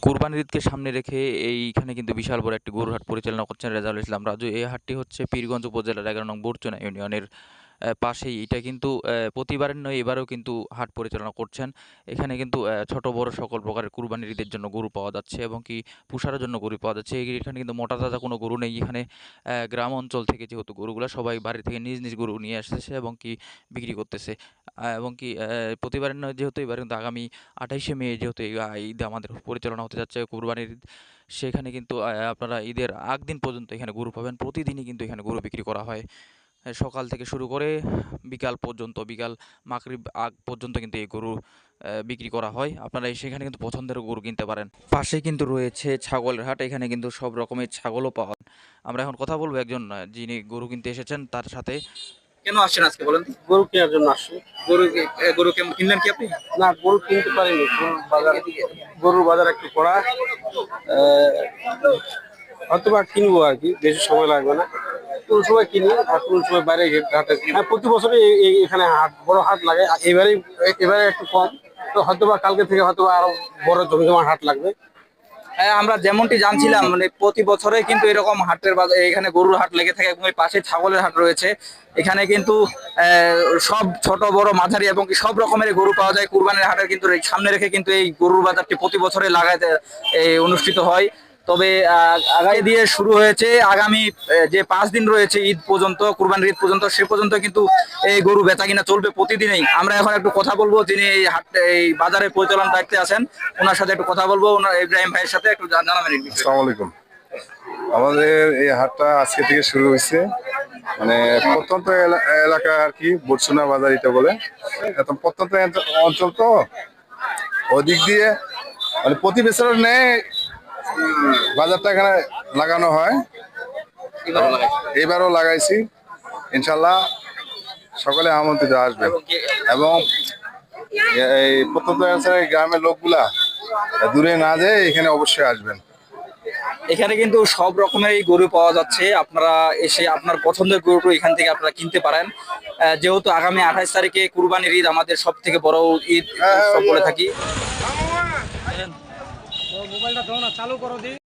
কুরবানির ঈদকে সামনে রেখে এইখানে কিন্তু বিশাল বড় একটি গরুর হাট পরিচালনা করছেন রেজাউল ইসলাম রাজু। এই হাটটি হচ্ছে পীরগঞ্জ উপজেলার ১১ নং বরচুনা ইউনিয়নের পাশেই। এটা কিন্তু প্রতিবারের নয়, এবারেও কিন্তু হাট পরিচালনা করছেন। এখানে কিন্তু ছোট বড় সকল প্রকারের কুরবানির ঈদের জন্য গরু পাওয়া যাচ্ছে এবং কি পুষার জন্য গরু পাওয়া যাচ্ছে। এখানে কিন্তু মোটা তাজা কোনো গরু নেই। এখানে গ্রাম অঞ্চল থেকে যেহেতু গরুগুলা সবাই বাড়ি থেকে নিজ নিজ গরু নিয়ে আসতেছে এবং কি বিক্রি করতেছে। এবং কি প্রতিবারের নয় যেহেতু, এবার কিন্তু আগামী ২৮শে মে যেহেতু এই ঈদ আমাদের পরিচালনা হতে যাচ্ছে কুরবানির ঈদ, সেখানে কিন্তু আপনারা ঈদের দিন পর্যন্ত এখানে গরু পাবেন। প্রতিদিনই কিন্তু এখানে গরু বিক্রি করা হয়। সকাল থেকে শুরু করে বিকাল পর্যন্ত, বিকাল মাগরিব আগ পর্যন্ত কিন্তু এই গরু বিক্রি করা হয়। আপনারা সেখানে কিন্তু পছন্দের গরু কিনতে পারেন। পাশেই কিন্তু রয়েছে ছাগলের হাট। এখানে কিন্তু সব রকমের ছাগলও পাওয়া যায়। আমরা এখন কথা বলবো একজন যিনি গরু কিনতে এসেছেন তার সাথে। কেন আসছেন আজকে বলেন? গরু কেনার জন্য আসছি। গরু কেমন কিনলেন কি আপনি? না, গরু কিনতে পারিনি। গরুর বাজার একটু কড়া। হয়তো বা কিনবো আর কি, বেশি সময় লাগবে না। কোন সময় কিনি আর কোন সময় বাইরে হাটে। হ্যাঁ, প্রতি বছরই এখানে হাট, বড় হাট লাগে। এবারে একটু কম। তো হয়তো বা কালকে থেকে হয়তো আরো বড় জমজমাট হাট লাগবে। হ্যাঁ, আমরা যেমনটি জানছিলাম মানে প্রতি বছরে কিন্তু এরকম হাটের বাজার, এখানে গরুর হাট লেগে থাকে এবং এই পাশে ছাগলের হাট রয়েছে। এখানে কিন্তু সব ছোট বড় মাঝারি এবং কি সব রকমের গরু পাওয়া যায়। কুরবানির হাটের কিন্তু সামনে রেখে কিন্তু এই গরুর বাজারটি প্রতি বছরে লাগাতে অনুষ্ঠিত হয়। তবে আগামী দিয়ে শুরু হয়েছে, আগামী যে 5 দিন রয়েছে ঈদ পর্যন্ত, কুরবানির ঈদ পর্যন্ত, সে পর্যন্ত কিন্তু এই গরু বেচা কিনা চলবে প্রতিদিনই। আমরা এখন একটু কথা বলবো, যিনি এই হাট, এই বাজারের পরিচালনা দায়িত্বে আছেন, ওনার সাথে একটু কথা বলবো। ওনার ইব্রাহিম ভাইয়ের সাথে একটু জানাবেন। আসসালামু আলাইকুম। আমাদের এই হাটটা আজকে থেকে শুরু হয়েছে, মানে প্রত্যন্ত এলাকা আর কি, বরচুনা বাজার এটা বলে। এত প্রত্যন্ত অঞ্চল তো, ওদিক দিয়ে মানে প্রতি বছর নেই বাজারটা এখানে লাগানো হয়। এবারও লাগাইছি, ইনশাল্লাহ সকলে আমন্ত্রিত আসবে। এবং এই প্রত্যন্ত অঞ্চলের গ্রামের লোকগুলা দূরে না যেয়ে এখানে অবশ্যই আসবেন। এখানে কিন্তু সব রকমের গরু পাওয়া যাচ্ছে। আপনারা এসে আপনার পছন্দের গরুটা এখান থেকে আপনারা কিনতে পারেন। যেহেতু আগামী 28 তারিখে কুরবানির ঈদ আমাদের সব থেকে বড় ঈদ উৎসব বলে থাকি।